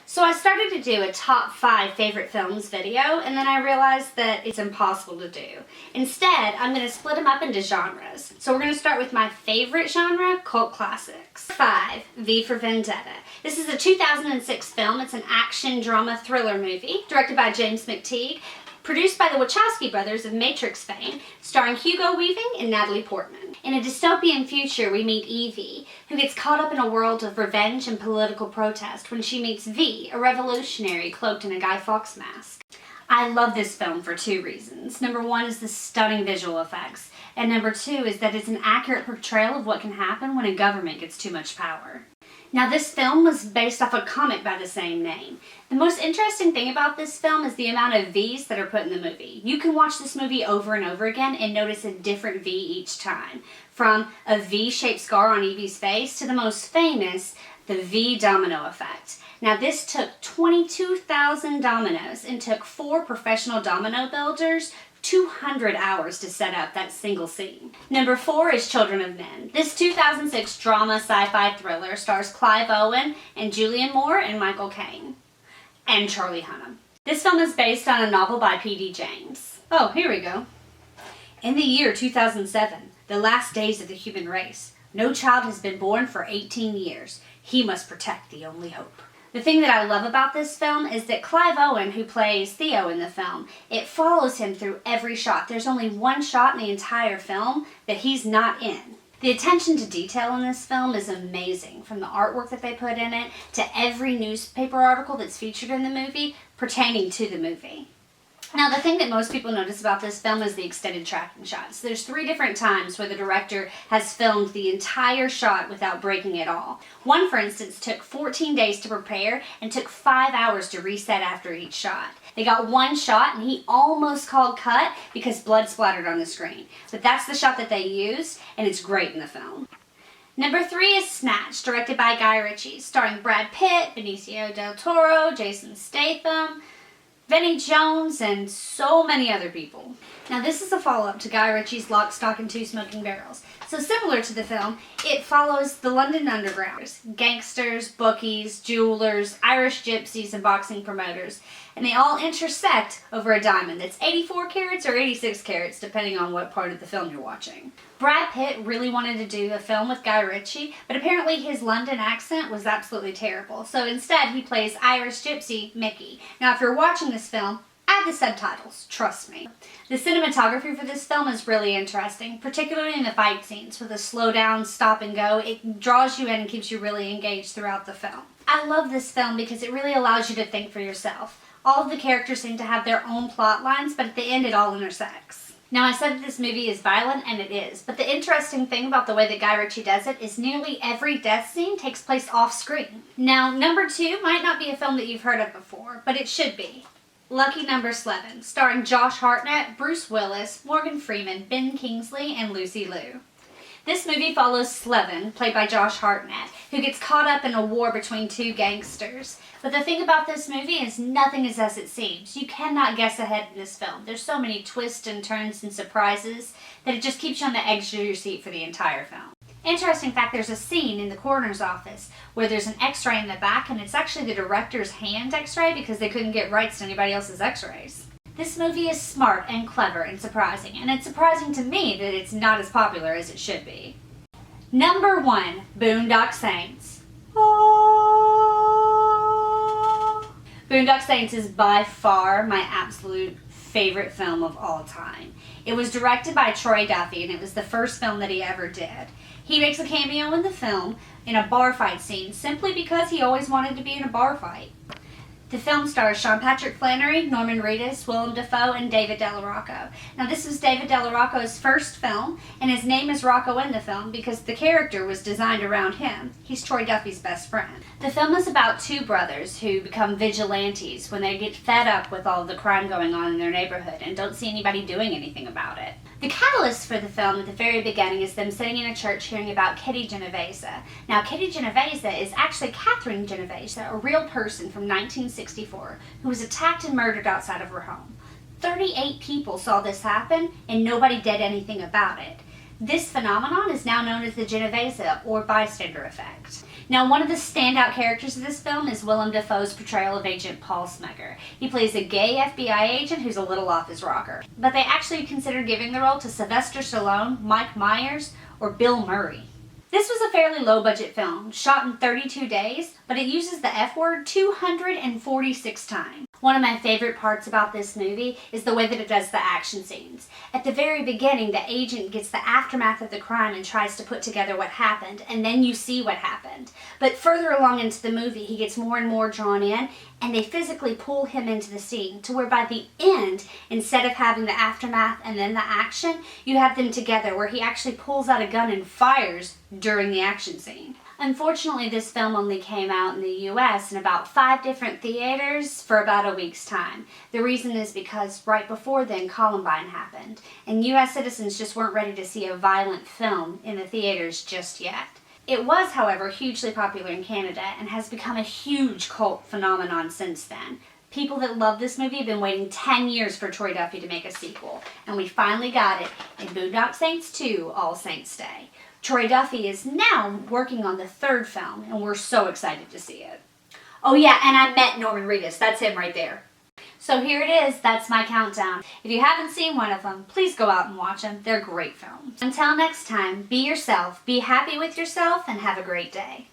So I started to do a top 5 favorite films video, and then I realized that it's impossible to do. Instead, I'm going to split them up into genres. So we're going to start with my favorite genre, cult classics. 5, V for Vendetta. This is a 2006 film. It's an action drama thriller movie directed by James McTeigue, produced by the Wachowski brothers of Matrix fame, starring Hugo Weaving and Natalie Portman. In a dystopian future, we meet Evie, who gets caught up in a world of revenge and political protest when she meets V, a revolutionary cloaked in a Guy Fawkes mask. I love this film for 2 reasons. Number 1 is the stunning visual effects, and number 2 is that it's an accurate portrayal of what can happen when a government gets too much power. Now, this film was based off a comic by the same name. The most interesting thing about this film is the amount of V's that are put in the movie. You can watch this movie over and over again and notice a different V each time. From a V-shaped scar on Evie's face to the most famous, the V domino effect. Now, this took 22,000 dominoes and took 4 professional domino builders 200 hours to set up that single scene. Number 4 is Children of Men. This 2006 drama sci-fi thriller stars Clive Owen and Julianne Moore and Michael Caine. And Charlie Hunnam. This film is based on a novel by P.D. James. Oh, here we go. In the year 2007, the last days of the human race, no child has been born for 18 years. He must protect the only hope. The thing that I love about this film is that Clive Owen, who plays Theo in the film, it follows him through every shot. There's only one shot in the entire film that he's not in. The attention to detail in this film is amazing, from the artwork that they put in it to every newspaper article that's featured in the movie pertaining to the movie. Now, the thing that most people notice about this film is the extended tracking shots. There's 3 different times where the director has filmed the entire shot without breaking it all. One, for instance, took 14 days to prepare and took 5 hours to reset after each shot. They got one shot and he almost called cut because blood splattered on the screen. But that's the shot that they used, and it's great in the film. Number 3 is Snatch, directed by Guy Ritchie, starring Brad Pitt, Benicio del Toro, Jason Statham, Vinnie Jones, and so many other people. Now, this is a follow-up to Guy Ritchie's Lock, Stock, and 2 Smoking Barrels. So similar to the film, it follows the London Underground. Gangsters, bookies, jewelers, Irish gypsies, and boxing promoters. And they all intersect over a diamond that's 84 carats or 86 carats, depending on what part of the film you're watching. Brad Pitt really wanted to do a film with Guy Ritchie, but apparently his London accent was absolutely terrible. So instead, he plays Irish gypsy Mickey. Now, if you're watching this film, add the subtitles, trust me. The cinematography for this film is really interesting, particularly in the fight scenes with the slow down, stop and go. It draws you in and keeps you really engaged throughout the film. I love this film because it really allows you to think for yourself. All of the characters seem to have their own plot lines, but at the end it all intersects. Now, I said that this movie is violent, and it is, but the interesting thing about the way that Guy Ritchie does it is nearly every death scene takes place off screen. Now, number 2 might not be a film that you've heard of before, but it should be. Lucky Number 11, starring Josh Hartnett, Bruce Willis, Morgan Freeman, Ben Kingsley, and Lucy Liu. This movie follows Slevin, played by Josh Hartnett, who gets caught up in a war between 2 gangsters. But the thing about this movie is nothing is as it seems. You cannot guess ahead in this film. There's so many twists and turns and surprises that it just keeps you on the edge of your seat for the entire film. Interesting fact, there's a scene in the coroner's office where there's an x-ray in the back, and it's actually the director's hand x-ray because they couldn't get rights to anybody else's x-rays. This movie is smart and clever and surprising, and it's surprising to me that it's not as popular as it should be. Number 1, Boondock Saints. Oh. Boondock Saints is by far my absolute favorite film of all time. It was directed by Troy Duffy, and it was the first film that he ever did. He makes a cameo in the film in a bar fight scene simply because he always wanted to be in a bar fight. The film stars Sean Patrick Flanery, Norman Reedus, Willem Dafoe, and David Dell'Orocco. Now, this was David Dell'Orocco's first film, and his name is Rocco in the film because the character was designed around him. He's Troy Duffy's best friend. The film is about 2 brothers who become vigilantes when they get fed up with all the crime going on in their neighborhood and don't see anybody doing anything about it. The catalyst for the film at the very beginning is them sitting in a church hearing about Kitty Genovese. Now, Kitty Genovese is actually Catherine Genovese, a real person from 1964, who was attacked and murdered outside of her home. 38 people saw this happen, and nobody did anything about it. This phenomenon is now known as the Genovese or bystander effect. Now, one of the standout characters of this film is Willem Dafoe's portrayal of Agent Paul Smegger. He plays a gay FBI agent who's a little off his rocker. But they actually considered giving the role to Sylvester Stallone, Mike Myers, or Bill Murray. This was a fairly low-budget film, shot in 32 days, but it uses the F-word 246 times. One of my favorite parts about this movie is the way that it does the action scenes. At the very beginning, the agent gets the aftermath of the crime and tries to put together what happened, and then you see what happened. But further along into the movie, he gets more and more drawn in, and they physically pull him into the scene, to where by the end, instead of having the aftermath and then the action, you have them together, where he actually pulls out a gun and fires during the action scene. Unfortunately, this film only came out in the US in about 5 different theaters for about a week's time. The reason is because right before then, Columbine happened, and US citizens just weren't ready to see a violent film in the theaters just yet. It was, however, hugely popular in Canada and has become a huge cult phenomenon since then. People that love this movie have been waiting 10 years for Troy Duffy to make a sequel, and we finally got it in Boondock Saints 2, All Saints Day. Troy Duffy is now working on the 3rd film, and we're so excited to see it. Oh yeah, and I met Norman Reedus. That's him right there. So here it is. That's my countdown. If you haven't seen one of them, please go out and watch them. They're great films. Until next time, be yourself, be happy with yourself, and have a great day.